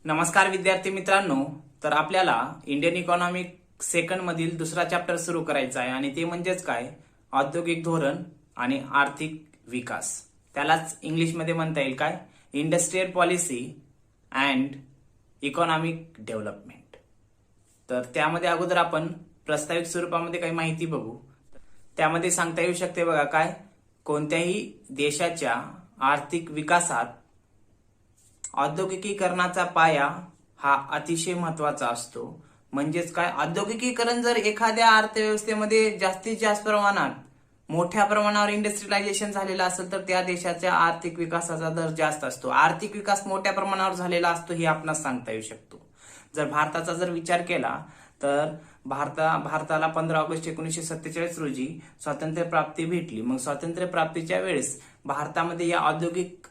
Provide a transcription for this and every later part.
नमस्कार विद्यार्थी मित्रांनो, तर आपल्याला इंडियन इकॉनॉमिक सेकंड मधील दुसरा चॅप्टर सुरू करायचा आहे आणि ते म्हणजेच काय, औद्योगिक धोरण आणि आर्थिक विकास. त्यालाच इंग्लिशमध्ये म्हणता येईल काय, industrial policy and economic development. तर त्यामध्ये अगोदर आपण प्रास्ताविक स्वरूपामध्ये काही माहिती बघू. त्यामध्ये सांगता येऊ शकते बघा काय, कोणत्याही देशाच्या आर्थिक विकासात औद्योगिकीकरणाचा पाया हा अतिशय महत्वाचा असतो. म्हणजेच काय, औद्योगिकीकरण जर एखाद्या अर्थव्यवस्थेमध्ये जास्तीत जास्त प्रमाणात मोठ्या प्रमाणावर इंडस्ट्रियलायझेशन झालेलं असेल तर त्या देशाच्या आर्थिक विकासाचा दर जास्त असतो. आर्थिक विकास मोठ्या प्रमाणावर झालेला असतो हे आपणास सांगता येऊ शकतो. जर भारताचा जर विचार केला तर भारताला 15 ऑगस्ट 1947 रोजी स्वातंत्र्य प्राप्ती भेटली. मग स्वातंत्र्य प्राप्तीच्या वेळेस भारतामध्ये या औद्योगिक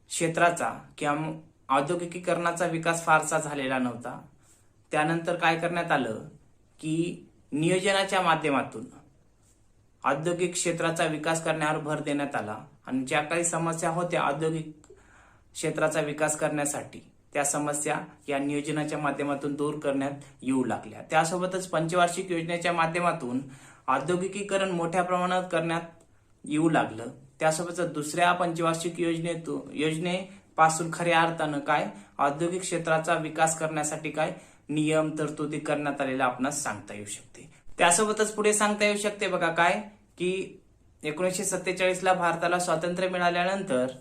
क्षेत्राचा किंवा औद्योगिकीकरणाचा विकास फारसा झालेला नव्हता. त्यानंतर काय करण्यात आलं की नियोजनाच्या माध्यमातून औद्योगिक क्षेत्राचा विकास करण्यावर भर देण्यात आला आणि ज्या काही समस्या होत्या औद्योगिक क्षेत्राचा विकास करण्यासाठी त्या समस्या या नियोजनाच्या माध्यमातून दूर करण्यात येऊ लागल्या. त्यासोबतच पंचवार्षिक योजनेच्या माध्यमातून औद्योगिकीकरण मोठ्या प्रमाणात करण्यात येऊ लागलं. त्यासोबतच दुसऱ्या पंचवार्षिक योजनेपासून खऱ्या अर्थानं काय, औद्योगिक क्षेत्राचा विकास करण्यासाठी काय नियम तरतुदी करण्यात आलेला आपणास सांगता येऊ शकते. त्यासोबतच पुढे सांगता येऊ शकते बघा काय, की 1947 ला भारताला स्वातंत्र्य मिळाल्यानंतर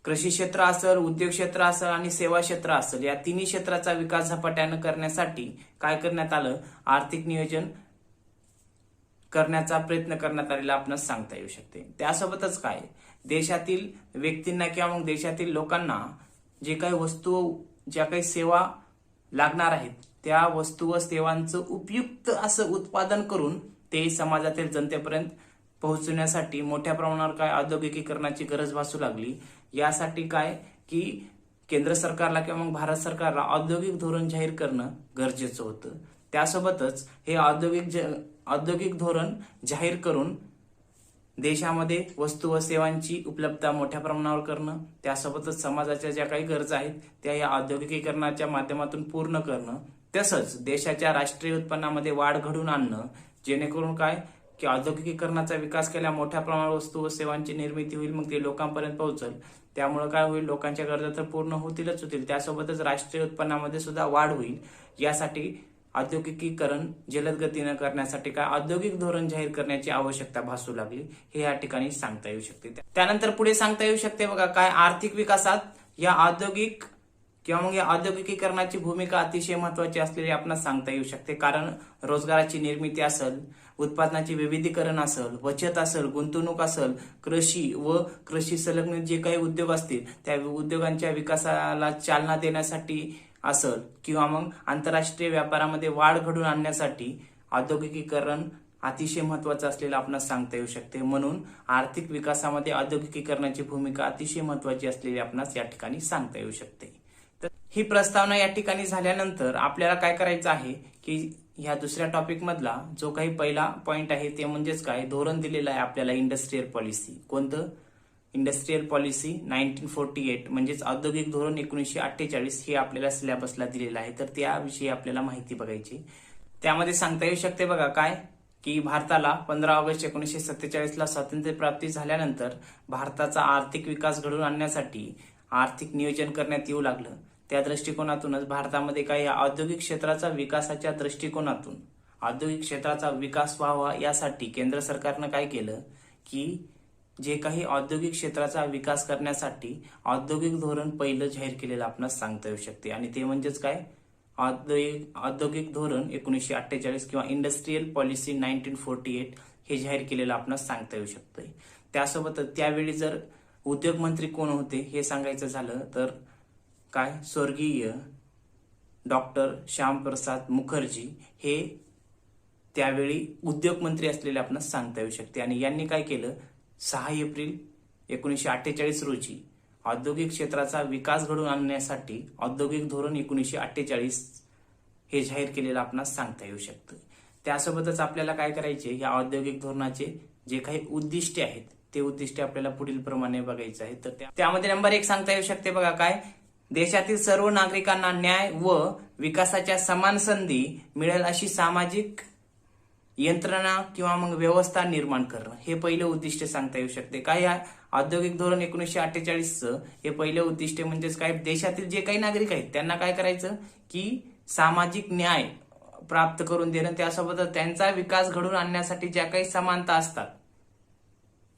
कृषी क्षेत्र असेल, उद्योग क्षेत्र असेल आणि सेवा क्षेत्र असेल, या तिन्ही क्षेत्राचा विकास झपाट्यानं करण्यासाठी काय करण्यात आलं, आर्थिक नियोजन करण्याचा प्रयत्न करण्यात आलेला आपणास सांगता येऊ शकते. त्यासोबतच काय, देशातील व्यक्तींना किंवा मग देशातील लोकांना जे काही वस्तू, ज्या काही सेवा लागणार आहेत त्या वस्तू व सेवांचं उपयुक्त असं उत्पादन करून ते समाजातील जनतेपर्यंत पोहोचवण्यासाठी मोठ्या प्रमाणावर काय औद्योगिकीकरणाची गरज भासू लागली. यासाठी काय की केंद्र सरकारला किंवा मग भारत सरकारला औद्योगिक धोरण जाहीर करणं गरजेचं होतं. त्यासोबतच हे औद्योगिक धोरण जाहीर करून देशामध्ये वस्तू व सेवांची उपलब्धता मोठ्या प्रमाणावर करणं, त्यासोबतच समाजाच्या ज्या काही गरजा आहेत त्या या औद्योगिकीकरणाच्या माध्यमातून पूर्ण करणं, तसंच देशाच्या राष्ट्रीय उत्पन्नामध्ये वाढ घडवून आणणं, जेणेकरून काय की औद्योगिकीकरणाचा विकास केल्या मोठ्या प्रमाणावर वस्तू व सेवांची निर्मिती होईल, मग ते लोकांपर्यंत पोहोचल. त्यामुळे काय होईल, लोकांच्या गरजा तर पूर्ण होतीलच होतील, त्यासोबतच राष्ट्रीय उत्पन्नामध्ये सुद्धा वाढ होईल. यासाठी औद्योगिकीकरण जलद गतीनं करण्यासाठी काय औद्योगिक धोरण जाहीर करण्याची आवश्यकता भासू लागली, हे या ठिकाणी सांगता येऊ शकते. त्यानंतर पुढे सांगता येऊ शकते बघा काय, आर्थिक विकासात या औद्योगिक किंवा मग या औद्योगिकीकरणाची भूमिका अतिशय महत्वाची असलेली आपणास सांगता येऊ शकते. कारण रोजगाराची निर्मिती असेल, उत्पादनाचे विविधीकरण असेल, बचत असेल, गुंतवणूक असेल, कृषी व कृषी संलग्न जे काही उद्योग असतील त्या उद्योगांच्या विकासाला चालना देण्यासाठी असेल किंवा मग आंतरराष्ट्रीय व्यापारामध्ये वाढ घडवून आणण्यासाठी औद्योगिकीकरण अतिशय महत्वाचं असलेलं आपणास सांगता येऊ शकते. म्हणून आर्थिक विकासामध्ये औद्योगिकीकरणाची भूमिका अतिशय महत्वाची असलेली आपणास या ठिकाणी सांगता येऊ शकते. तर ही प्रस्तावना या ठिकाणी झाल्यानंतर आपल्याला काय करायचं आहे की ह्या दुसऱ्या टॉपिक मधला जो काही पहिला पॉइंट आहे ते म्हणजेच काय, धोरण दिलेलं आहे आपल्याला इंडस्ट्रियल पॉलिसी. कोणतं, इंडस्ट्रियल पॉलिसी 1948 म्हणजेच औद्योगिक धोरण 1948 हे आपल्याला सिलेबसला दिलेलं आहे. तर त्याविषयी आपल्याला माहिती बघायची. त्यामध्ये सांगता येऊ शकते बघा काय, की भारताला 15 ऑगस्ट 1947 ला स्वातंत्र्य प्राप्ती झाल्यानंतर भारताचा आर्थिक विकास घडवून आणण्यासाठी आर्थिक नियोजन करण्यात येऊ लागलं. त्या दृष्टिकोनातूनच भारतामध्ये काही औद्योगिक क्षेत्राचा विकासाच्या दृष्टिकोनातून औद्योगिक क्षेत्राचा विकास व्हावा यासाठी केंद्र सरकारनं काय केलं की जे काही औद्योगिक क्षेत्राचा विकास करण्यासाठी औद्योगिक धोरण पहिलं जाहीर केलेलं आपणास सांगता येऊ शकते. आणि ते म्हणजेच काय, औद्योगिक धोरण 1948 किंवा इंडस्ट्रियल पॉलिसी 1948 हे जाहीर केलेलं आपणास सांगता येऊ शकतंय. त्यासोबतच त्यावेळी जर उद्योग मंत्री कोण होते हे सांगायचं झालं तर काय, स्वर्गीय डॉक्टर श्यामप्रसाद मुखर्जी हे त्यावेळी उद्योग मंत्री असलेले आपणास सांगता येऊ शकते. आणि यांनी काय केलं, 6 एप्रिल 1948 रोजी औद्योगिक क्षेत्राचा विकास घडवून आणण्यासाठी औद्योगिक धोरण 1948 हे जाहीर केलेलं आपणास सांगता येऊ शकतं. त्यासोबतच आपल्याला काय करायचे, या औद्योगिक धोरणाचे जे काही उद्दिष्टे आहेत ते उद्दिष्टे आपल्याला पुढील प्रमाणे बघायचं आहे. तर त्यामध्ये नंबर 1 सांगता येऊ शकते बघा काय, देशातील सर्व नागरिकांना न्याय व विकासाच्या समान संधी मिळेल अशी सामाजिक यंत्रणा किंवा मग व्यवस्था निर्माण करणं, हे पहिलं उद्दिष्ट सांगता येऊ शकते. काय औद्योगिक धोरण 1948चं हे पहिलं उद्दिष्ट म्हणजेच काय, देशातील जे काही नागरिक आहेत त्यांना काय करायचं की सामाजिक न्याय प्राप्त करून देणं, त्यासोबतच त्यांचा विकास घडवून आणण्यासाठी ज्या काही समानता असतात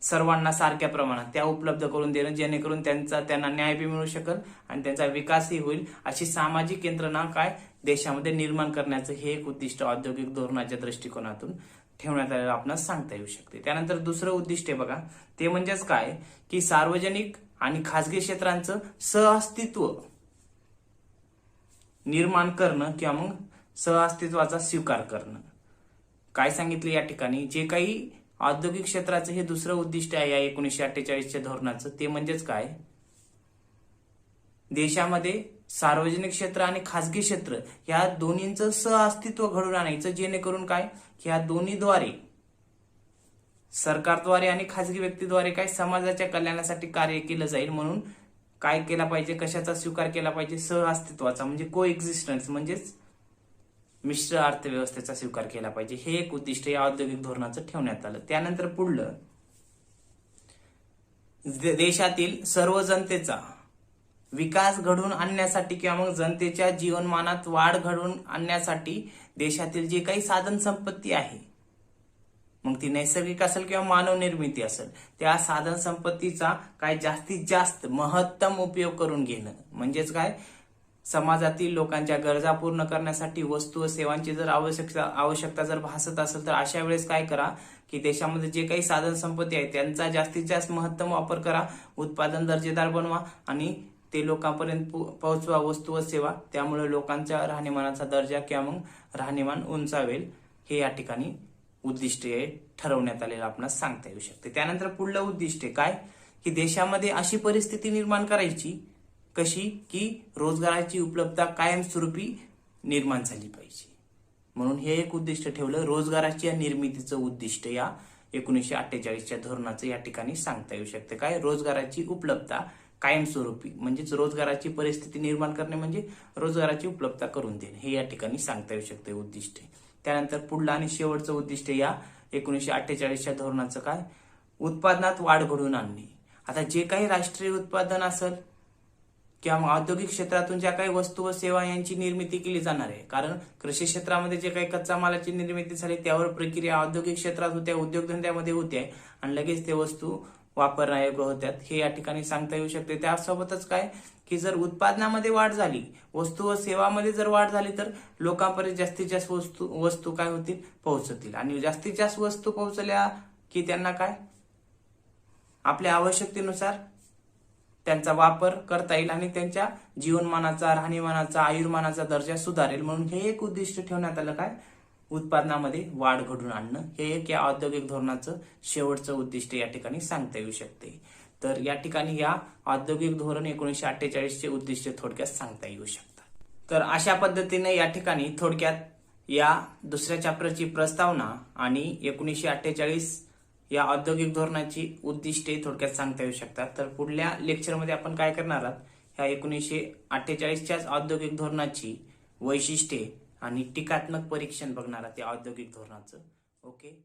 सर्वांना सारख्या प्रमाणात त्या उपलब्ध करून देणं, जेणेकरून त्यांना न्याय बी मिळू शकेल आणि त्यांचा विकासही होईल, अशी सामाजिक यंत्रणा काय देशामध्ये निर्माण करण्याचं हे एक उद्दिष्ट औद्योगिक धोरणाच्या दृष्टिकोनातून ठेवण्यात आलेलं आपणास सांगता येऊ शकते. त्यानंतर दुसरं उद्दिष्ट आहे बघा, ते म्हणजेच काय की सार्वजनिक आणि खासगी क्षेत्रांचं सहअस्तित्व निर्माण करणं किंवा मग सहअस्तित्वाचा स्वीकार करणं. काय सांगितलं या ठिकाणी, जे काही औद्योगिक क्षेत्राचं हे दुसरं उद्दिष्ट आहे या 1948च्या धोरणाचं, ते म्हणजेच काय, देशामध्ये सार्वजनिक क्षेत्र आणि खासगी क्षेत्र या दोन्हींचं सहअस्तित्व घडून आणायचं, जेणेकरून काय की या दोन्हीद्वारे सरकारद्वारे आणि खासगी व्यक्तीद्वारे काय समाजाच्या कल्याणासाठी कार्य केलं जाईल. म्हणून काय केला पाहिजे, कशाचा स्वीकार केला पाहिजे, सहअस्तित्वाचा म्हणजे को एक्झिस्टन्स म्हणजेच मिश्र अर्थव्यवस्थेचा स्वीकार केला पाहिजे. हे एक उद्दिष्ट या औद्योगिक धोरणाचं ठेवण्यात आलं. त्यानंतर पुढलं, देशातील सर्व जनतेचा विकास घडवून आणण्यासाठी किंवा मग जनतेच्या जीवनमानात वाढ घडवून आणण्यासाठी देशातील जे काही साधन संपत्ती आहे, मग ती नैसर्गिक असेल किंवा मानव निर्मिती असेल, त्या साधन संपत्तीचा काय जास्तीत जास्त महत्तम उपयोग करून घेणं, म्हणजेच काय समाजातील लोकांच्या गरजा पूर्ण करण्यासाठी वस्तू व सेवांची जर आवश्यकता जर भासत असेल तर अशा वेळेस काय करा की देशामध्ये जे काही साधन संपत्ती आहे त्यांचा जास्तीत जास्त महत्तम वापर करा, उत्पादन दर्जेदार बनवा आणि ते लोकांपर्यंत पोहोचवा वस्तू व सेवा, त्यामुळे लोकांच्या राहणीमानाचा दर्जा किंवा मग राहणीमान उंचावेल. हे या ठिकाणी उद्दिष्ट ठरवण्यात आलेलं आपणास सांगता येऊ शकते. त्यानंतर पुढलं उद्दिष्ट काय की देशामध्ये अशी परिस्थिती निर्माण करायची कशी की रोजगाराची उपलब्धता कायमस्वरूपी निर्माण झाली पाहिजे. म्हणून हे एक उद्दिष्ट ठेवलं, रोजगाराच्या निर्मितीचं उद्दिष्ट या 1948च्या धोरणाचं या ठिकाणी सांगता येऊ शकते. काय, रोजगाराची उपलब्धता कायमस्वरूपी म्हणजेच रोजगाराची परिस्थिती निर्माण करणे म्हणजे रोजगाराची उपलब्धता करून देणे, हे या ठिकाणी सांगता येऊ शकते उद्दिष्ट. त्यानंतर पुढलं आणि शेवटचं उद्दिष्ट या 1948च्या धोरणाचं काय, उत्पादनात वाढ घडवून आणणे. आता जे काही राष्ट्रीय उत्पादन असेल किंवा मग औद्योगिक क्षेत्रातून ज्या काही वस्तू व सेवा यांची निर्मिती केली जाणार आहे, कारण कृषी क्षेत्रामध्ये जे काही कच्चा मालाची निर्मिती झाली त्यावर प्रक्रिया औद्योगिक क्षेत्रात होत्या, उद्योगधंद्यामध्ये होत्या आणि लगेच ते वस्तू वापरण्यायोग्य होत्यात, हे या ठिकाणी सांगता येऊ शकते. त्यासोबतच काय की जर उत्पादनामध्ये वाढ झाली, वस्तू व सेवामध्ये जर वाढ झाली तर लोकांपर्यंत जास्तीत जास्त वस्तू काय होतील, पोहोचतील आणि जास्तीत जास्त वस्तू पोहोचल्या की त्यांना काय आपल्या आवश्यकतेनुसार त्यांचा वापर करता येईल आणि त्यांच्या जीवनमानाचा, राहणीमानाचा, आयुर्मानाचा दर्जा सुधारेल. म्हणून हे एक उद्दिष्ट ठेवण्यात आलं, काय, उत्पादनामध्ये वाढ घडवून आणणं. हे एक या औद्योगिक धोरणाचं शेवटचं उद्दिष्ट या ठिकाणी सांगता येऊ शकते. तर या ठिकाणी या औद्योगिक धोरण 1948चे उद्दिष्ट थोडक्यात सांगता येऊ शकतात. तर अशा पद्धतीने या ठिकाणी थोडक्यात या दुसऱ्या चॅप्टरची प्रस्तावना आणि 1948 या औद्योगिक धोरणाची उद्दिष्टे थोडक्यात सांगता येऊ शकतात. तर पुढल्या लेक्चरमध्ये आपण काय करणार आहात, ह्या 1948च्याच औद्योगिक धोरणाची वैशिष्ट्ये आणि टीकात्मक परीक्षण बघणार आहात या औद्योगिक धोरणाचं. ओके.